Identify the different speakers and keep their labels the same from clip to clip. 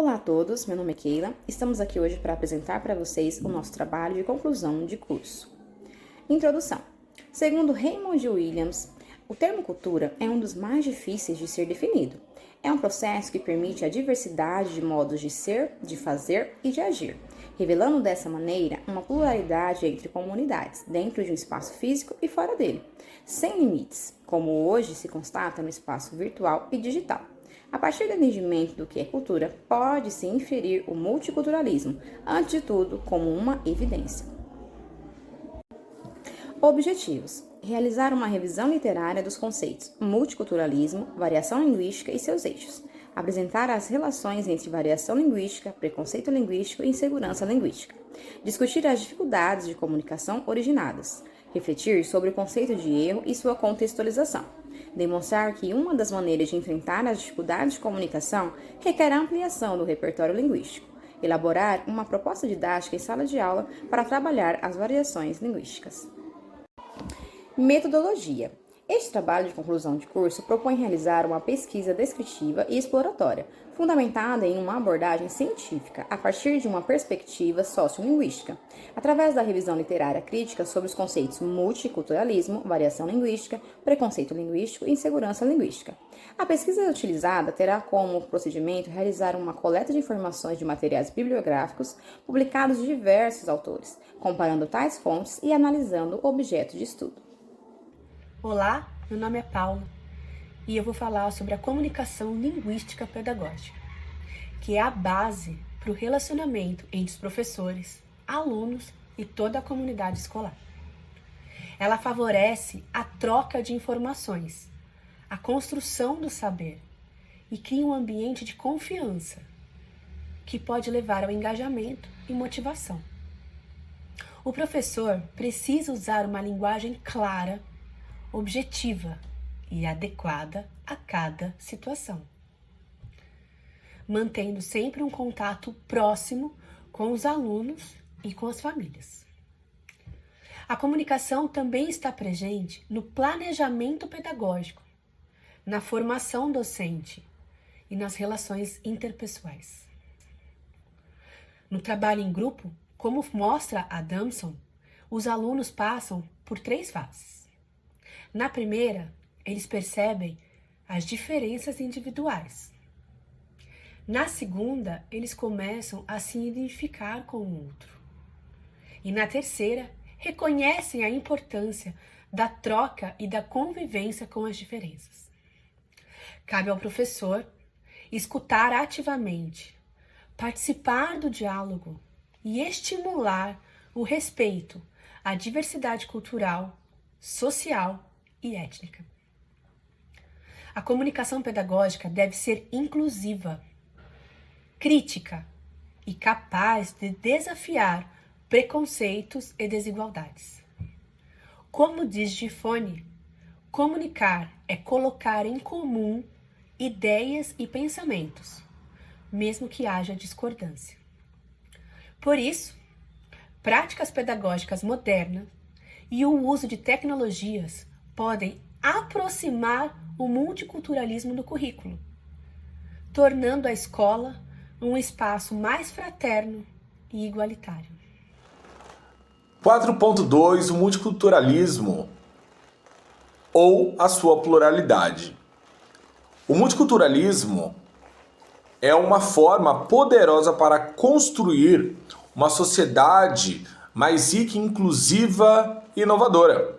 Speaker 1: Olá a todos, meu nome é Keila. Estamos aqui hoje para apresentar para vocês o nosso trabalho de conclusão de curso. Introdução. Segundo Raymond Williams, o termo cultura é um dos mais difíceis de ser definido. É um processo que permite a diversidade de modos de ser, de fazer e de agir, revelando dessa maneira uma pluralidade entre comunidades, dentro de um espaço físico e fora dele, sem limites, como hoje se constata no espaço virtual e digital. A partir do entendimento do que é cultura, pode-se inferir o multiculturalismo, antes de tudo, como uma evidência. Objetivos: realizar uma revisão literária dos conceitos multiculturalismo, variação linguística e seus eixos. Apresentar as relações entre variação linguística, preconceito linguístico e insegurança linguística. Discutir as dificuldades de comunicação originadas. Refletir sobre o conceito de erro e sua contextualização. Demonstrar que uma das maneiras de enfrentar as dificuldades de comunicação requer a ampliação do repertório linguístico. Elaborar uma proposta didática em sala de aula para trabalhar as variações linguísticas. Metodologia. Este trabalho de conclusão de curso propõe realizar uma pesquisa descritiva e exploratória, fundamentada em uma abordagem científica a partir de uma perspectiva sociolinguística, através da revisão literária crítica sobre os conceitos multiculturalismo, variação linguística, preconceito linguístico e insegurança linguística. A pesquisa utilizada terá como procedimento realizar uma coleta de informações de materiais bibliográficos publicados de diversos autores, comparando tais fontes e analisando o objeto de estudo.
Speaker 2: Olá, meu nome é Paula e eu vou falar sobre a comunicação linguística pedagógica, que é a base para o relacionamento entre os professores, alunos e toda a comunidade escolar. Ela favorece a troca de informações, a construção do saber e cria um ambiente de confiança que pode levar ao engajamento e motivação. O professor precisa usar uma linguagem clara, objetiva e adequada a cada situação, mantendo sempre um contato próximo com os alunos e com as famílias. A comunicação também está presente no planejamento pedagógico, na formação docente e nas relações interpessoais. No trabalho em grupo, como mostra a Adamson, os alunos passam por 3 fases. Na primeira, eles percebem as diferenças individuais. Na segunda, eles começam a se identificar com o outro. E na terceira, reconhecem a importância da troca e da convivência com as diferenças. Cabe ao professor escutar ativamente, participar do diálogo e estimular o respeito à diversidade cultural, social e étnica. A comunicação pedagógica deve ser inclusiva, crítica e capaz de desafiar preconceitos e desigualdades. Como diz Gifone, comunicar é colocar em comum ideias e pensamentos, mesmo que haja discordância. Por isso, práticas pedagógicas modernas e o uso de tecnologias podem aproximar o multiculturalismo no currículo, tornando a escola um espaço mais fraterno e igualitário.
Speaker 3: 4.2 O multiculturalismo ou a sua pluralidade. O multiculturalismo é uma forma poderosa para construir uma sociedade mais rica, inclusiva e inovadora.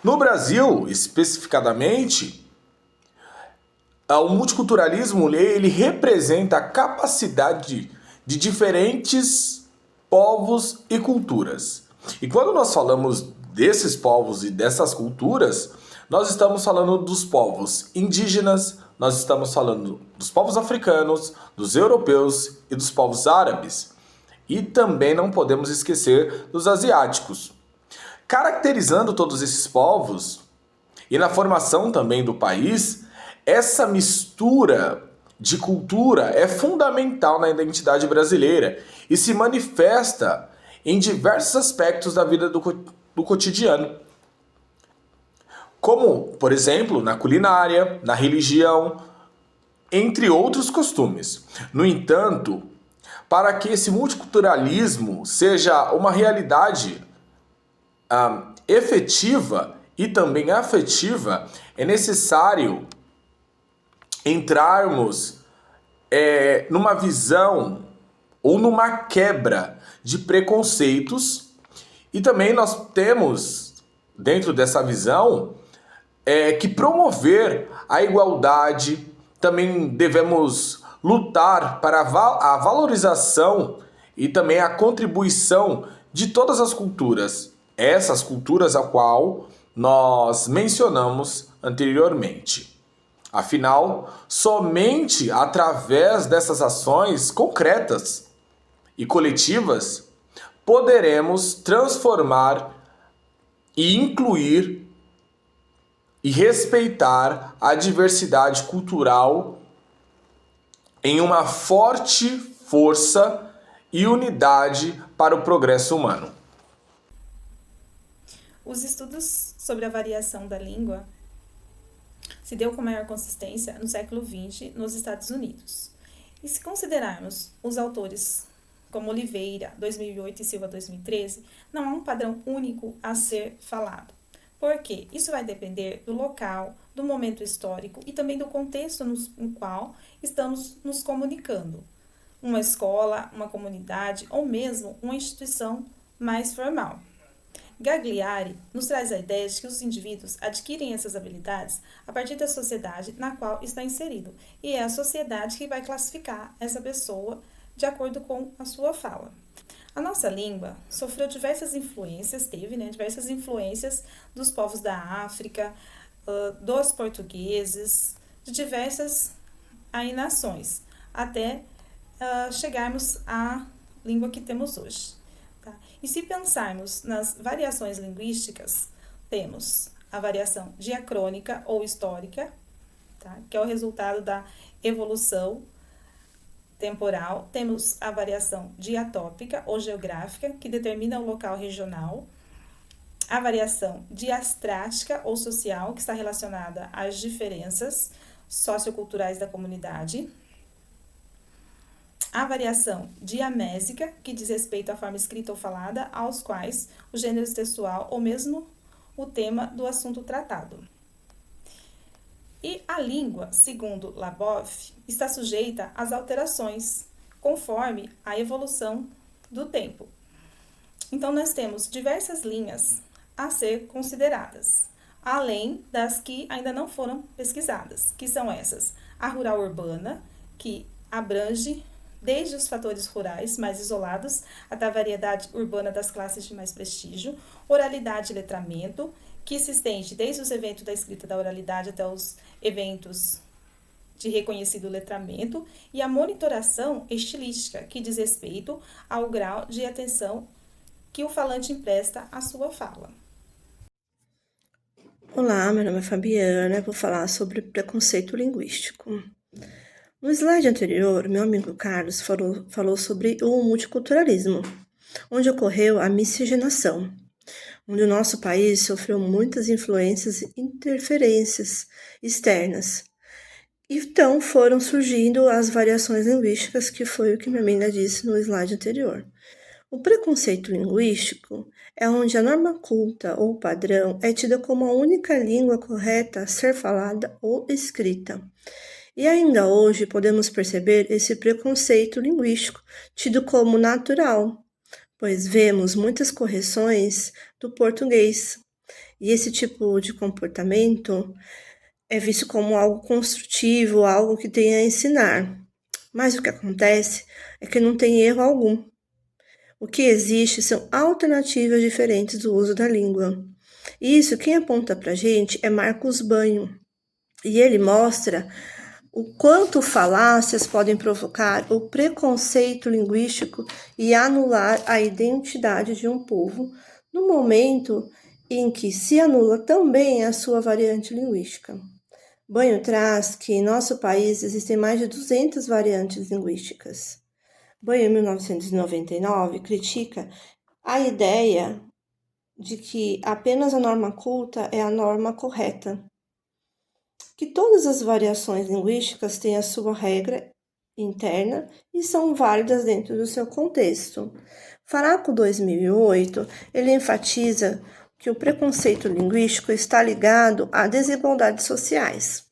Speaker 3: No Brasil, especificadamente, o multiculturalismo ele representa a capacidade de diferentes povos e culturas. E quando nós falamos desses povos e dessas culturas, nós estamos falando dos povos indígenas, nós estamos falando dos povos africanos, dos europeus e dos povos árabes. E também não podemos esquecer dos asiáticos. Caracterizando todos esses povos, e na formação também do país, essa mistura de cultura é fundamental na identidade brasileira e se manifesta em diversos aspectos da vida do cotidiano. Como, por exemplo, na culinária, na religião, entre outros costumes. No entanto, para que esse multiculturalismo seja uma realidade efetiva e também afetiva, é necessário entrarmos numa visão ou numa quebra de preconceitos, e também nós temos, dentro dessa visão, que promover a igualdade. Também devemos lutar para a valorização e também a contribuição de todas as culturas, essas culturas a qual nós mencionamos anteriormente. Afinal, somente através dessas ações concretas e coletivas poderemos transformar e incluir e respeitar a diversidade cultural em uma forte força e unidade para o progresso humano.
Speaker 4: Os estudos sobre a variação da língua se deu com maior consistência no século XX nos Estados Unidos. E se considerarmos os autores como Oliveira, 2008 e Silva, 2013, não há um padrão único a ser falado. Por quê? Isso vai depender do local, do momento histórico e também do contexto no qual estamos nos comunicando. Uma escola, uma comunidade ou mesmo uma instituição mais formal. Gagliari nos traz a ideia de que os indivíduos adquirem essas habilidades a partir da sociedade na qual está inserido, e é a sociedade que vai classificar essa pessoa de acordo com a sua fala. A nossa língua sofreu diversas influências, diversas influências dos povos da África, dos portugueses, de diversas nações, até chegarmos à língua que temos hoje. Tá? E se pensarmos nas variações linguísticas, temos a variação diacrônica ou histórica, tá? Que é o resultado da evolução temporal. Temos a variação diatópica ou geográfica, que determina o local regional. A variação diastrática ou social, que está relacionada às diferenças socioculturais da comunidade. A variação diamésica, que diz respeito à forma escrita ou falada, aos quais o gênero textual ou mesmo o tema do assunto tratado. E a língua, segundo Labov, está sujeita às alterações, conforme a evolução do tempo. Então, nós temos diversas linhas a ser consideradas, além das que ainda não foram pesquisadas, que são essas: a rural urbana, que abrange desde os fatores rurais mais isolados até a variedade urbana das classes de mais prestígio, oralidade e letramento, que se estende desde os eventos da escrita da oralidade até os eventos de reconhecido letramento, e a monitoração estilística, que diz respeito ao grau de atenção que o falante empresta à sua fala.
Speaker 5: Olá, meu nome é Fabiana, vou falar sobre preconceito linguístico. No slide anterior, meu amigo Carlos falou sobre o multiculturalismo, onde ocorreu a miscigenação, onde o nosso país sofreu muitas influências e interferências externas. Então foram surgindo as variações linguísticas, que foi o que minha amiga disse no slide anterior. O preconceito linguístico é onde a norma culta ou padrão é tida como a única língua correta a ser falada ou escrita. E ainda hoje podemos perceber esse preconceito linguístico tido como natural, pois vemos muitas correções do português. E esse tipo de comportamento é visto como algo construtivo, algo que tem a ensinar. Mas o que acontece é que não tem erro algum. O que existe são alternativas diferentes do uso da língua. E isso quem aponta pra gente é Marcos Banho. E ele mostra o quanto falácias podem provocar o preconceito linguístico e anular a identidade de um povo no momento em que se anula também a sua variante linguística. Banho traz que em nosso país existem mais de 200 variantes linguísticas. Banho, em 1999, critica a ideia de que apenas a norma culta é a norma correta. que todas as variações linguísticas têm a sua regra interna e são válidas dentro do seu contexto. Faraco 2008, ele enfatiza que o preconceito linguístico está ligado a desigualdades sociais.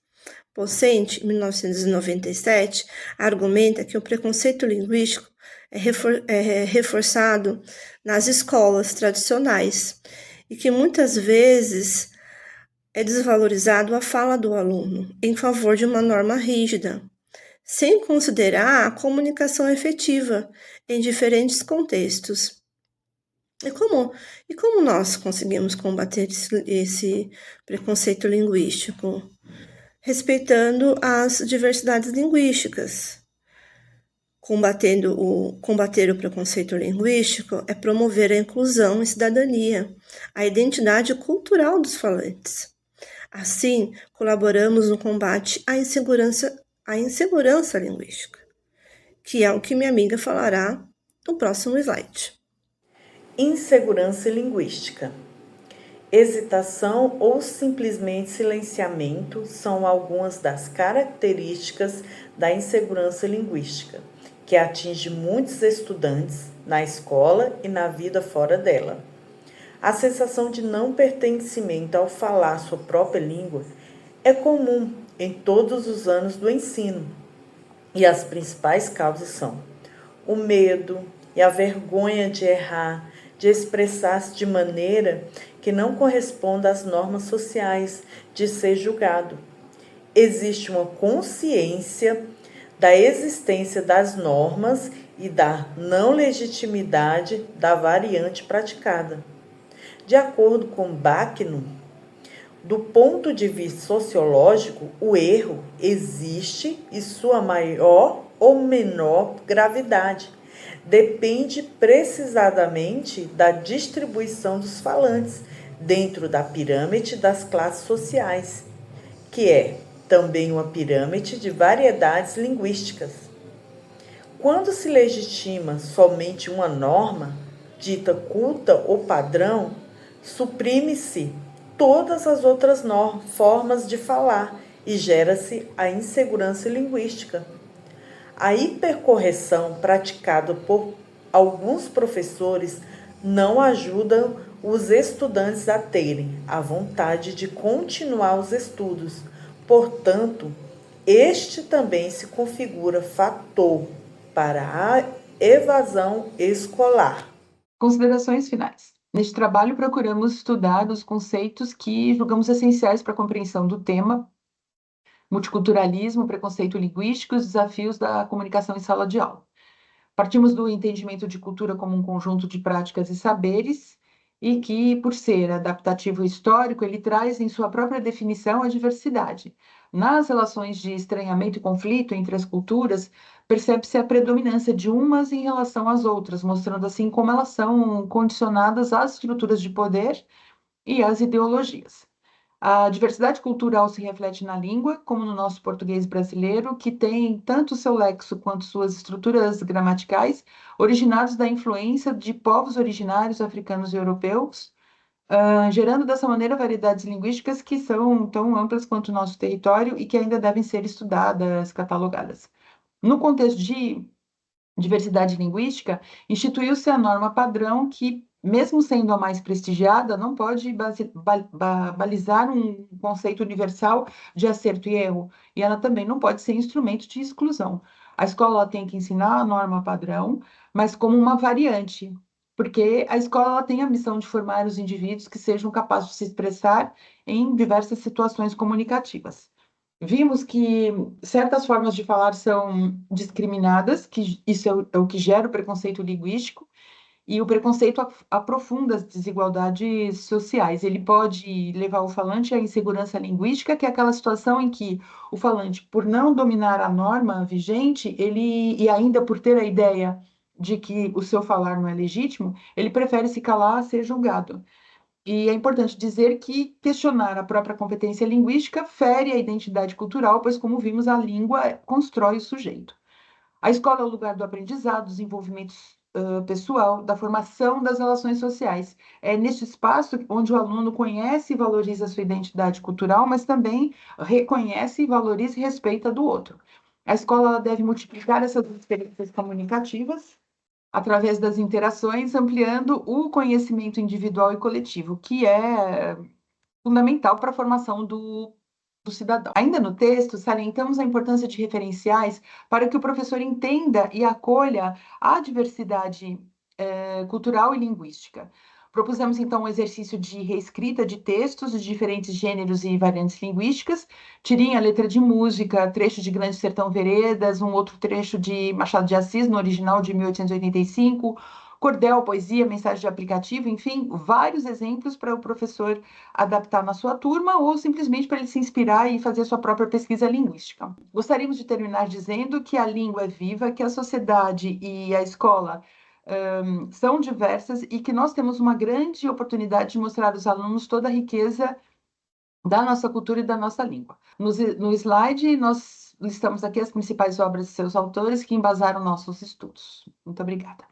Speaker 5: Pocente, em 1997, argumenta que o preconceito linguístico é reforçado nas escolas tradicionais e que muitas vezes é desvalorizado a fala do aluno em favor de uma norma rígida, sem considerar a comunicação efetiva em diferentes contextos. E como nós conseguimos combater esse preconceito linguístico? Respeitando as diversidades linguísticas. Combater o preconceito linguístico é promover a inclusão e cidadania, a identidade cultural dos falantes. Assim, colaboramos no combate à insegurança linguística, que é o que minha amiga falará no próximo slide.
Speaker 6: Insegurança linguística. Hesitação ou simplesmente silenciamento são algumas das características da insegurança linguística, que atinge muitos estudantes na escola e na vida fora dela. A sensação de não pertencimento ao falar sua própria língua é comum em todos os anos do ensino, e as principais causas são o medo e a vergonha de errar, de expressar-se de maneira que não corresponda às normas sociais, de ser julgado. Existe uma consciência da existência das normas e da não legitimidade da variante praticada. De acordo com Bacno, do ponto de vista sociológico, o erro existe e sua maior ou menor gravidade depende precisamente da distribuição dos falantes dentro da pirâmide das classes sociais, que é também uma pirâmide de variedades linguísticas. Quando se legitima somente uma norma, dita culta ou padrão, suprime-se todas as outras formas de falar e gera-se a insegurança linguística. A hipercorreção praticada por alguns professores não ajuda os estudantes a terem a vontade de continuar os estudos. Portanto, este também se configura fator para a evasão escolar.
Speaker 7: Considerações finais. Neste trabalho, procuramos estudar os conceitos que julgamos essenciais para a compreensão do tema multiculturalismo, preconceito linguístico e os desafios da comunicação em sala de aula. Partimos do entendimento de cultura como um conjunto de práticas e saberes e que, por ser adaptativo e histórico, ele traz em sua própria definição a diversidade. Nas relações de estranhamento e conflito entre as culturas, percebe-se a predominância de umas em relação às outras, mostrando assim como elas são condicionadas às estruturas de poder e às ideologias. A diversidade cultural se reflete na língua, como no nosso português brasileiro, que tem tanto seu lexo quanto suas estruturas gramaticais, originados da influência de povos originários africanos e europeus, gerando dessa maneira variedades linguísticas que são tão amplas quanto o nosso território e que ainda devem ser estudadas, catalogadas. No contexto de diversidade linguística, instituiu-se a norma padrão que, mesmo sendo a mais prestigiada, não pode balizar um conceito universal de acerto e erro, e ela também não pode ser instrumento de exclusão. A escola tem que ensinar a norma padrão, mas como uma variante, porque a escola tem a missão de formar os indivíduos que sejam capazes de se expressar em diversas situações comunicativas. Vimos que certas formas de falar são discriminadas, que isso é o que gera o preconceito linguístico, e o preconceito aprofunda as desigualdades sociais. Ele pode levar o falante à insegurança linguística, que é aquela situação em que o falante, por não dominar a norma vigente, e ainda por ter a ideia de que o seu falar não é legítimo, ele prefere se calar a ser julgado. E é importante dizer que questionar a própria competência linguística fere a identidade cultural, pois, como vimos, a língua constrói o sujeito. A escola é o lugar do aprendizado, do desenvolvimento pessoal, da formação das relações sociais. É neste espaço onde o aluno conhece e valoriza a sua identidade cultural, mas também reconhece, valoriza e respeita do outro. A escola ela deve multiplicar essas experiências comunicativas através das interações, ampliando o conhecimento individual e coletivo, que é fundamental para a formação do cidadão. Ainda no texto, salientamos a importância de referenciais para que o professor entenda e acolha a diversidade cultural e linguística. Propusemos, então, um exercício de reescrita de textos de diferentes gêneros e variantes linguísticas, tirinha, letra de música, trecho de Grande Sertão Veredas, um outro trecho de Machado de Assis, no original de 1885, cordel, poesia, mensagem de aplicativo, enfim, vários exemplos para o professor adaptar na sua turma ou simplesmente para ele se inspirar e fazer a sua própria pesquisa linguística. Gostaríamos de terminar dizendo que a língua é viva, que a sociedade e a escola são diversas e que nós temos uma grande oportunidade de mostrar aos alunos toda a riqueza da nossa cultura e da nossa língua. No slide, nós listamos aqui as principais obras de seus autores que embasaram nossos estudos. Muito obrigada.